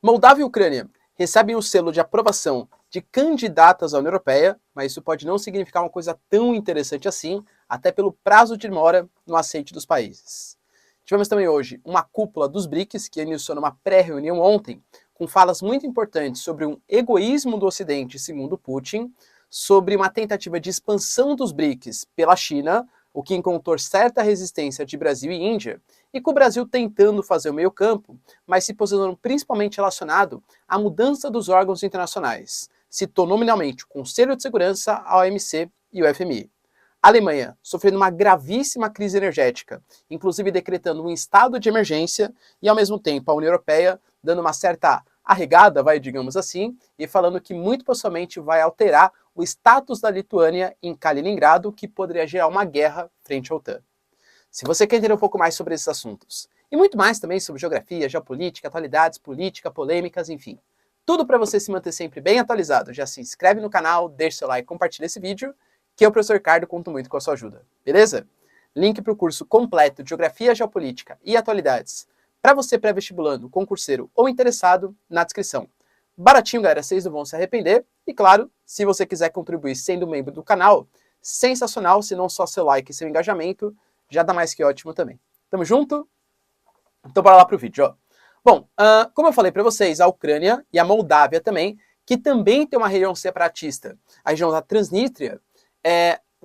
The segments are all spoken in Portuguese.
Moldávia e Ucrânia recebem o selo de aprovação de candidatas à União Europeia, mas isso pode não significar uma coisa tão interessante assim, até pelo prazo de demora no aceite dos países. Tivemos também hoje uma cúpula dos BRICS, que iniciou numa pré-reunião ontem, com falas muito importantes sobre um egoísmo do Ocidente, segundo Putin, sobre uma tentativa de expansão dos BRICS pela China, o que encontrou certa resistência de Brasil e Índia, e com o Brasil tentando fazer o meio campo, mas se posicionando principalmente relacionado à mudança dos órgãos internacionais. Citou nominalmente o Conselho de Segurança, a OMC e o FMI. A Alemanha sofrendo uma gravíssima crise energética, inclusive decretando um estado de emergência, e ao mesmo tempo a União Europeia dando uma certa arregada, digamos assim, e falando que muito possivelmente vai alterar o status da Lituânia em Kaliningrado, que poderia gerar uma guerra frente à OTAN. Se você quer entender um pouco mais sobre esses assuntos, e muito mais também sobre geografia, geopolítica, atualidades, política, polêmicas, enfim, tudo para você se manter sempre bem atualizado, já se inscreve no canal, deixa seu like, compartilha esse vídeo, que eu, professor Ricardo, conto muito com a sua ajuda, beleza? Link para o curso completo de Geografia, Geopolítica e Atualidades para você pré-vestibulando, concurseiro ou interessado na descrição. Baratinho, galera, vocês não vão se arrepender. E claro, se você quiser contribuir sendo membro do canal, sensacional, se não só seu like e seu engajamento, já dá mais que ótimo também. Tamo junto? Então bora lá pro vídeo, ó. Bom, como eu falei para vocês, a Ucrânia e a Moldávia também, que também tem uma região separatista, a região da Transnistria,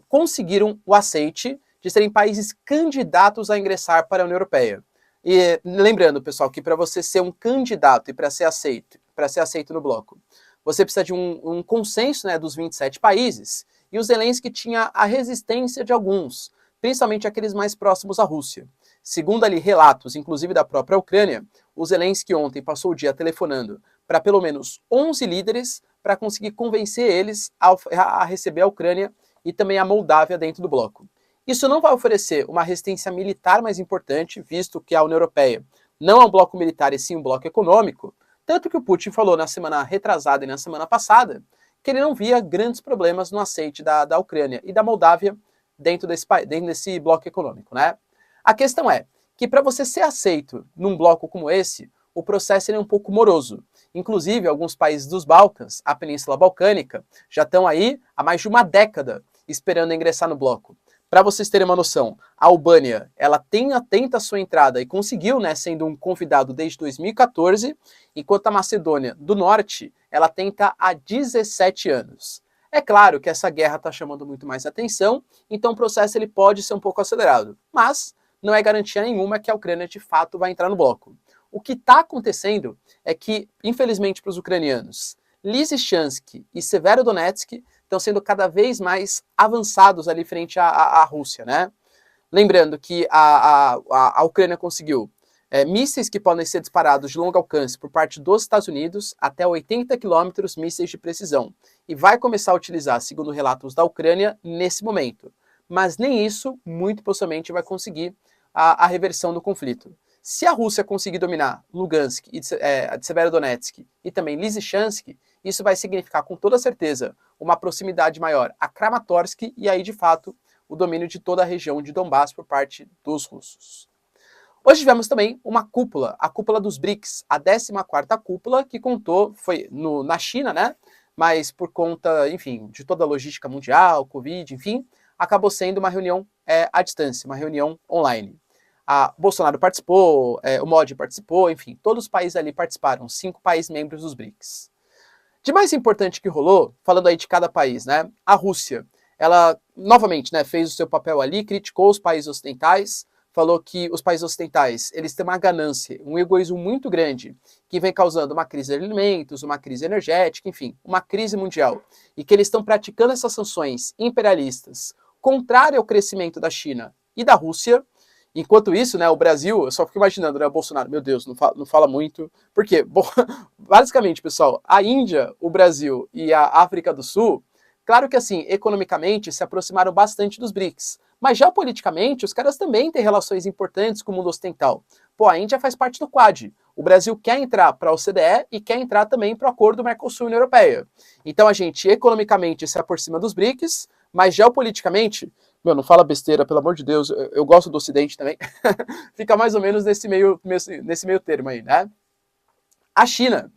conseguiram o aceite de serem países candidatos a ingressar para a União Europeia. E lembrando, pessoal, que para você ser um candidato e para ser aceito no bloco, você precisa de um consenso, né, dos 27 países, e o Zelensky tinha a resistência de alguns, principalmente aqueles mais próximos à Rússia. Segundo ali relatos, inclusive da própria Ucrânia, o Zelensky ontem passou o dia telefonando para pelo menos 11 líderes para conseguir convencer eles a receber a Ucrânia e também a Moldávia dentro do bloco. Isso não vai oferecer uma resistência militar mais importante, visto que a União Europeia não é um bloco militar e sim um bloco econômico, tanto que o Putin falou na semana retrasada e na semana passada que ele não via grandes problemas no aceite da Ucrânia e da Moldávia dentro desse bloco econômico, né? A questão é que para você ser aceito num bloco como esse, o processo é um pouco moroso. Inclusive, alguns países dos Balcãs, a Península Balcânica, já estão aí há mais de uma década esperando ingressar no bloco. Para vocês terem uma noção, a Albânia, ela tenta a sua entrada e conseguiu, né, sendo um convidado desde 2014, enquanto a Macedônia do Norte, ela tenta há 17 anos. É claro que essa guerra está chamando muito mais atenção, então o processo ele pode ser um pouco acelerado, mas não é garantia nenhuma que a Ucrânia de fato vai entrar no bloco. O que está acontecendo é que, infelizmente para os ucranianos, Lysychansk e Severodonetsk estão sendo cada vez mais avançados ali frente à Rússia, né? Lembrando que a Ucrânia conseguiu mísseis que podem ser disparados de longo alcance por parte dos Estados Unidos até 80 quilômetros, mísseis de precisão. E vai começar a utilizar, segundo relatos da Ucrânia, nesse momento. Mas nem isso, muito possivelmente, vai conseguir a reversão do conflito. Se a Rússia conseguir dominar Lugansk, Severodonetsk e também Lysychansk, isso vai significar com toda certeza uma proximidade maior a Kramatorsk e aí de fato o domínio de toda a região de Donbass por parte dos russos. Hoje tivemos também uma cúpula, a cúpula dos BRICS, a 14ª cúpula que foi na China, né? Mas por conta, enfim, de toda a logística mundial, Covid, enfim, acabou sendo uma reunião à distância, uma reunião online. A Bolsonaro participou, o Modi participou, enfim, todos os países ali participaram, 5 países membros dos BRICS. De mais importante que rolou, falando aí de cada país, né? A Rússia, ela novamente, né, fez o seu papel ali, criticou os países ocidentais, falou que os países ocidentais, eles têm uma ganância, um egoísmo muito grande, que vem causando uma crise de alimentos, uma crise energética, enfim, uma crise mundial, e que eles estão praticando essas sanções imperialistas contrárias ao crescimento da China e da Rússia. Enquanto isso, né, o Brasil, eu só fico imaginando, né, o Bolsonaro, meu Deus, não fala muito, porque, bom, basicamente, pessoal, a Índia, o Brasil e a África do Sul, claro que assim, economicamente se aproximaram bastante dos BRICS, mas já politicamente os caras também têm relações importantes com o mundo ocidental. Pô, a Índia faz parte do Quad, o Brasil quer entrar para a OCDE e quer entrar também para o acordo Mercosul-União Europeia. Então a gente economicamente se aproxima dos BRICS, mas geopoliticamente, não fala besteira, pelo amor de Deus, eu gosto do Ocidente também, fica mais ou menos nesse meio termo aí, né? A China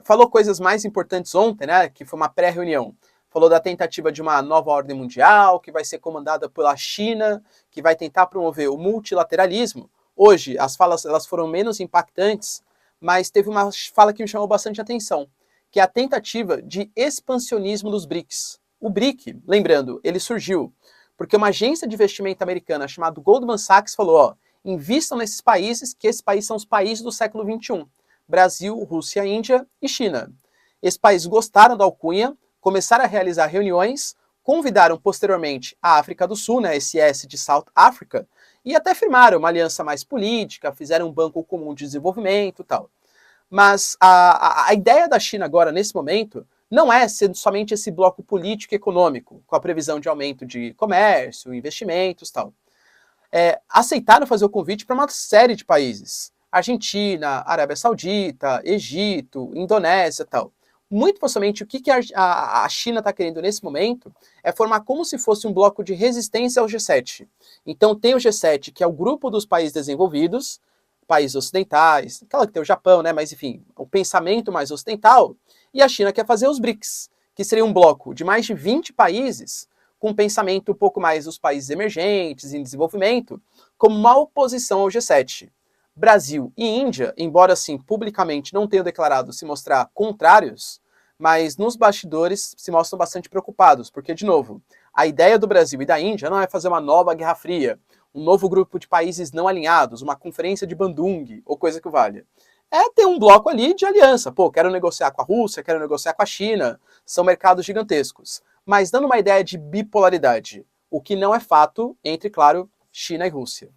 falou coisas mais importantes ontem, né, que foi uma pré-reunião. Falou da tentativa de uma nova ordem mundial, que vai ser comandada pela China, que vai tentar promover o multilateralismo. Hoje, as falas elas foram menos impactantes, mas teve uma fala que me chamou bastante atenção, que é a tentativa de expansionismo dos BRICS. O BRIC, lembrando, ele surgiu porque uma agência de investimento americana chamada Goldman Sachs falou, ó, invistam nesses países, que esses países são os países do século XXI. Brasil, Rússia, Índia e China. Esses países gostaram da alcunha, começaram a realizar reuniões, convidaram posteriormente a África do Sul, né, SS de South Africa, e até firmaram uma aliança mais política, fizeram um banco comum de desenvolvimento e tal. Mas a ideia da China agora, nesse momento, não é sendo somente esse bloco político e econômico, com a previsão de aumento de comércio, investimentos e tal. Aceitaram fazer o convite para uma série de países. Argentina, Arábia Saudita, Egito, Indonésia e tal. Muito possivelmente, o que a China está querendo nesse momento é formar como se fosse um bloco de resistência ao G7. Então tem o G7, que é o grupo dos países desenvolvidos, países ocidentais, aquela que tem o Japão, né? Mas enfim, o pensamento mais ocidental, e a China quer fazer os BRICS, que seria um bloco de mais de 20 países, com um pensamento um pouco mais dos países emergentes, em desenvolvimento, como uma oposição ao G7. Brasil e Índia, embora assim publicamente não tenham declarado se mostrar contrários, mas nos bastidores se mostram bastante preocupados, porque, de novo, a ideia do Brasil e da Índia não é fazer uma nova Guerra Fria, um novo grupo de países não alinhados, uma conferência de Bandung, ou coisa que valha. É ter um bloco ali de aliança. Pô, quero negociar com a Rússia, quero negociar com a China, são mercados gigantescos. Mas dando uma ideia de bipolaridade, o que não é fato entre, claro, China e Rússia.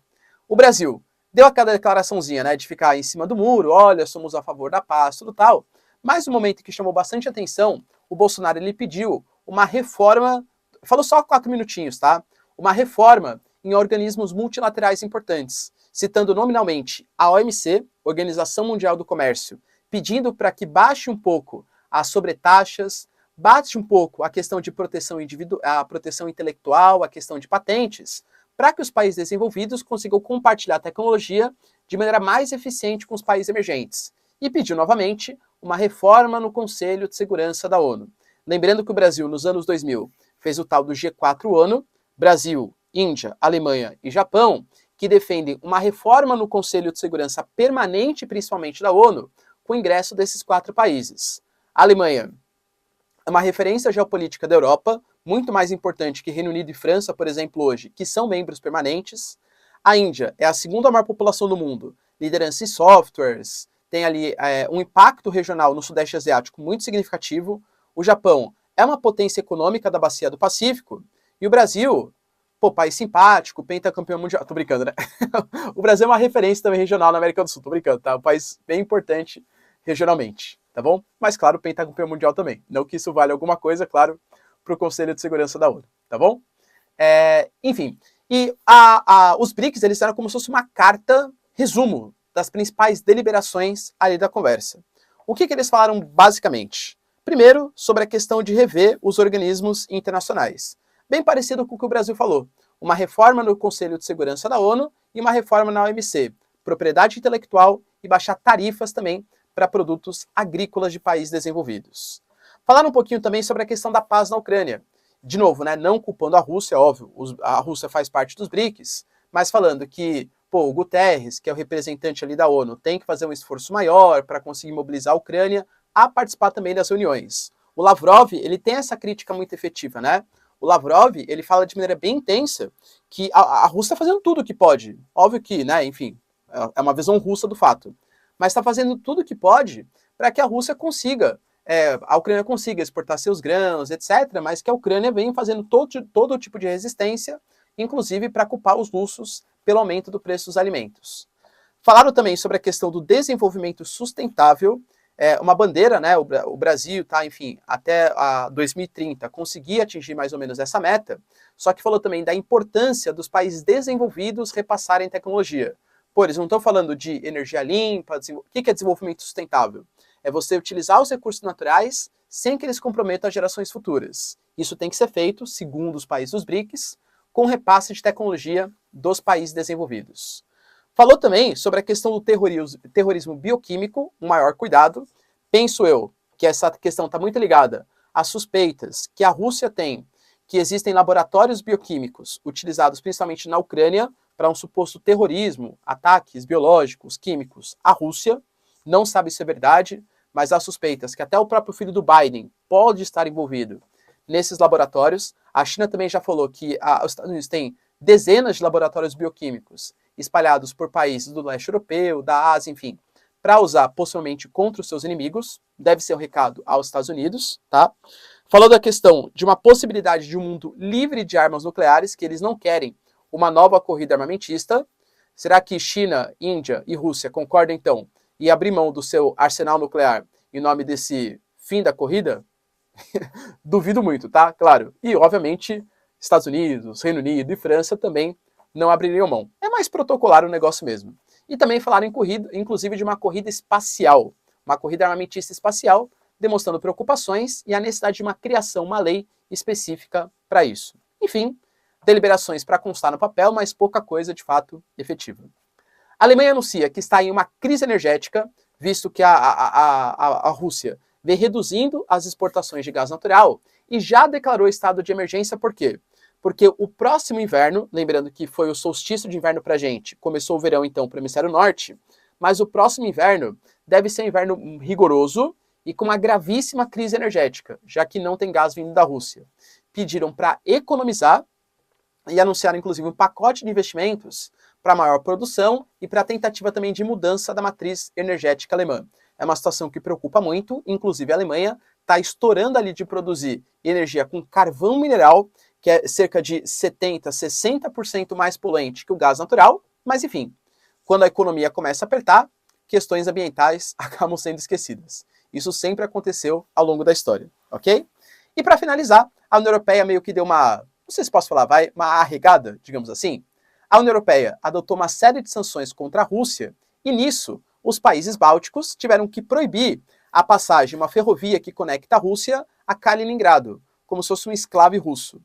O Brasil deu aquela declaraçãozinha, né, de ficar em cima do muro, olha, somos a favor da paz, tudo tal. Mas no momento que chamou bastante atenção, o Bolsonaro ele pediu uma reforma, falou só 4 minutinhos, tá? Uma reforma em organismos multilaterais importantes, citando nominalmente a OMC, Organização Mundial do Comércio, pedindo para que baixe um pouco as sobretaxas, baixe um pouco a questão de proteção a proteção intelectual, a questão de patentes, para que os países desenvolvidos consigam compartilhar tecnologia de maneira mais eficiente com os países emergentes. E pediu novamente uma reforma no Conselho de Segurança da ONU. Lembrando que o Brasil, nos anos 2000, fez o tal do G4 ONU, Brasil, Índia, Alemanha e Japão, que defendem uma reforma no Conselho de Segurança permanente, principalmente da ONU, com o ingresso desses 4 países. A Alemanha é uma referência geopolítica da Europa, muito mais importante que Reino Unido e França, por exemplo, hoje, que são membros permanentes. A Índia é a segunda maior população do mundo, liderança em softwares, tem ali um impacto regional no Sudeste Asiático muito significativo. O Japão é uma potência econômica da Bacia do Pacífico. E o Brasil, pô, país simpático, pentacampeão mundial. Tô brincando, né? O Brasil é uma referência também regional na América do Sul, tô brincando, tá? Um país bem importante regionalmente, tá bom? Mas, claro, pentacampeão mundial também. Não que isso vale alguma coisa, claro, para o Conselho de Segurança da ONU, tá bom? Enfim, e os BRICS, eles eram como se fosse uma carta resumo das principais deliberações ali da conversa. O que eles falaram basicamente? Primeiro, sobre a questão de rever os organismos internacionais. Bem parecido com o que o Brasil falou. Uma reforma no Conselho de Segurança da ONU e uma reforma na OMC. Propriedade intelectual e baixar tarifas também para produtos agrícolas de países desenvolvidos. Falaram um pouquinho também sobre a questão da paz na Ucrânia. De novo, né, não culpando a Rússia, óbvio, a Rússia faz parte dos BRICS, mas falando que o Guterres, que é o representante ali da ONU, tem que fazer um esforço maior para conseguir mobilizar a Ucrânia a participar também das reuniões. O Lavrov, ele tem essa crítica muito efetiva, né? O Lavrov, ele fala de maneira bem intensa que a Rússia está fazendo tudo o que pode. Óbvio que, né, enfim, é uma visão russa do fato. Mas está fazendo tudo o que pode para que a Rússia consiga, a Ucrânia consiga exportar seus grãos, etc., mas que a Ucrânia vem fazendo todo tipo de resistência, inclusive para culpar os russos pelo aumento do preço dos alimentos. Falaram também sobre a questão do desenvolvimento sustentável, uma bandeira, né, o Brasil, tá, enfim, até 2030 conseguir atingir mais ou menos essa meta, só que falou também da importância dos países desenvolvidos repassarem tecnologia. Pô, eles não estão falando de energia limpa, o que é desenvolvimento sustentável? É você utilizar os recursos naturais sem que eles comprometam as gerações futuras. Isso tem que ser feito, segundo os países dos BRICS, com repasse de tecnologia dos países desenvolvidos. Falou também sobre a questão do terrorismo bioquímico, um maior cuidado. Penso eu que essa questão está muito ligada às suspeitas que a Rússia tem, que existem laboratórios bioquímicos utilizados principalmente na Ucrânia para um suposto terrorismo, ataques biológicos, químicos à Rússia. Não sabe se é verdade, mas há suspeitas que até o próprio filho do Biden pode estar envolvido nesses laboratórios. A China também já falou que os Estados Unidos têm dezenas de laboratórios bioquímicos espalhados por países do leste europeu, da Ásia, enfim, para usar possivelmente contra os seus inimigos. Deve ser um recado aos Estados Unidos, tá? Falou da questão de uma possibilidade de um mundo livre de armas nucleares, que eles não querem uma nova corrida armamentista. Será que China, Índia e Rússia concordam, então, em abrir mão do seu arsenal nuclear em nome desse fim da corrida? Duvido muito, tá? Claro. E, obviamente, Estados Unidos, Reino Unido e França também não abririam mão. É mais protocolar o negócio mesmo. E também falaram em corrida, inclusive de uma corrida espacial, uma corrida armamentista espacial, demonstrando preocupações e a necessidade de uma criação, uma lei específica para isso. Enfim, deliberações para constar no papel, mas pouca coisa de fato efetiva. A Alemanha anuncia que está em uma crise energética, visto que a Rússia vem reduzindo as exportações de gás natural e já declarou estado de emergência. Por quê? Porque o próximo inverno, lembrando que foi o solstício de inverno para a gente, começou o verão então para o hemisfério norte, mas o próximo inverno deve ser um inverno rigoroso e com uma gravíssima crise energética, já que não tem gás vindo da Rússia. Pediram para economizar e anunciaram inclusive um pacote de investimentos para maior produção e para a tentativa também de mudança da matriz energética alemã. É uma situação que preocupa muito, inclusive a Alemanha está estourando ali de produzir energia com carvão mineral, que é cerca de 70%, 60% mais poluente que o gás natural, mas enfim, quando a economia começa a apertar, questões ambientais acabam sendo esquecidas. Isso sempre aconteceu ao longo da história, ok? E para finalizar, a União Europeia meio que deu uma, não sei se posso falar, uma arregada, digamos assim. A União Europeia adotou uma série de sanções contra a Rússia e nisso os países bálticos tiveram que proibir a passagem de uma ferrovia que conecta a Rússia a Kaliningrado, como se fosse um esclavo russo.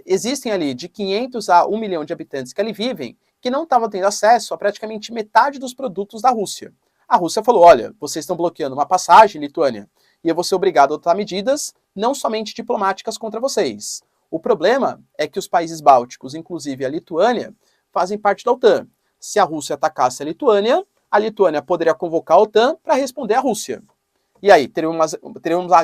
Existem ali de 500 a 1 milhão de habitantes que ali vivem que não estavam tendo acesso a praticamente metade dos produtos da Rússia. A Rússia falou, olha, vocês estão bloqueando uma passagem, Lituânia, e eu vou ser obrigado a adotar medidas não somente diplomáticas contra vocês. O problema é que os países bálticos, inclusive a Lituânia, fazem parte da OTAN. Se a Rússia atacasse a Lituânia poderia convocar a OTAN para responder à Rússia. E aí, teríamos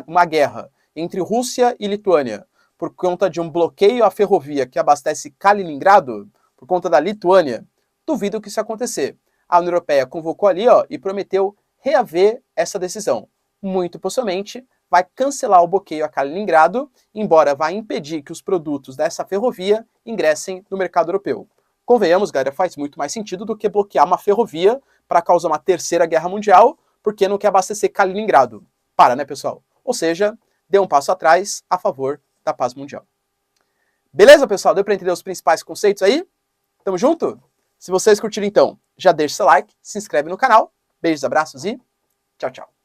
uma guerra entre Rússia e Lituânia por conta de um bloqueio à ferrovia que abastece Kaliningrado, por conta da Lituânia. Duvido que isso acontecer. A União Europeia convocou ali e prometeu reaver essa decisão. Muito possivelmente vai cancelar o bloqueio a Kaliningrado, embora vá impedir que os produtos dessa ferrovia ingressem no mercado europeu. Convenhamos, galera, faz muito mais sentido do que bloquear uma ferrovia para causar uma terceira guerra mundial, porque não quer abastecer Kaliningrado. Para, né, pessoal? Ou seja, dê um passo atrás a favor da paz mundial. Beleza, pessoal? Deu para entender os principais conceitos aí? Tamo junto? Se vocês curtiram, então, já deixa seu like, se inscreve no canal. Beijos, abraços e tchau, tchau.